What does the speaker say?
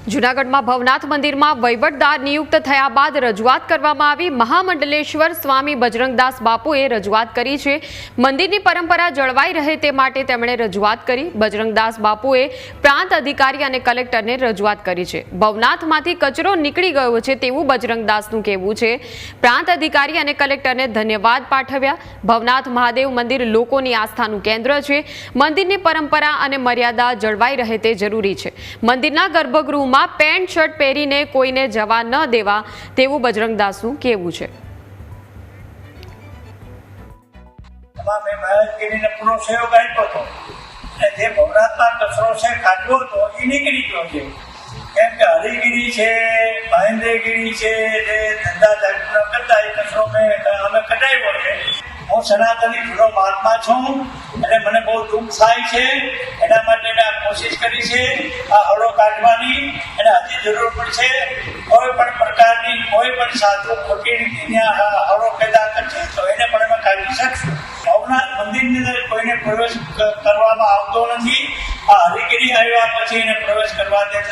જૂનાગઢમાં ભવનાથ મંદિરમાં વહીવટદાર નિયુક્ત થયા બાદ રજૂઆત કરવામાં આવી। મહામંડલેશ્વર સ્વામી બજરંગદાસ બાપુએ રજૂઆત કરી છે। મંદિરની પરંપરા જળવાઈ રહે તે માટે તેમણે રજૂઆત કરી। બજરંગદાસ બાપુએ પ્રાંત અધિકારી અને કલેક્ટરને રજૂઆત કરી છે। ભવનાથમાંથી કચરો નીકળી ગયો છે તેવું બજરંગદાસનું કહેવું છે। પ્રાંત અધિકારી અને કલેક્ટરને ધન્યવાદ પાઠવ્યા। ભવનાથ મહાદેવ મંદિર લોકોની આસ્થાનું કેન્દ્ર છે। મંદિરની પરંપરા અને મર્યાદા જળવાઈ રહે તે જરૂરી છે। મંદિરના ગર્ભગૃહમાં પેન્ટ શર્ટ પહેરીને કોઈને જવા ન દેવા તેવું બજરંગદાસનું કહેવું છે। મેં મહેશગીરીને પૂરો સહયોગ આપ્યો હતો અને જે ભવનાથમાં કચરો છે કાઢવો હતો એ નીકળી ગયો છે। કેમ કે હરિગીરી છે, મહેન્દ્રગીરી છે, જે ધંધા ધર્મ કરતા એ કચરો અમે કઢાવ્યો છે। હું સનાતની પૂરો મહાત્મા છું અને મને બહુ દુઃખ થાય છે। એના માટે મેં આ કોશિશ કરી છે આ હળો કાઢવાની, અને હજી જરૂર પડશે કોઈ પણ પ્રકારની કોઈ પણ સાધુ ખોટી રીતે ત્યાં હળો પેદા કરશે તો એને પણ અમે કાઢી શકશું। ભવનાથ મંદિરની અંદર કોઈને પ્રવેશ કરવામાં આવતો નથી। આ હરિગીરી આવ્યા પછી એને પ્રવેશ કરવા દેતા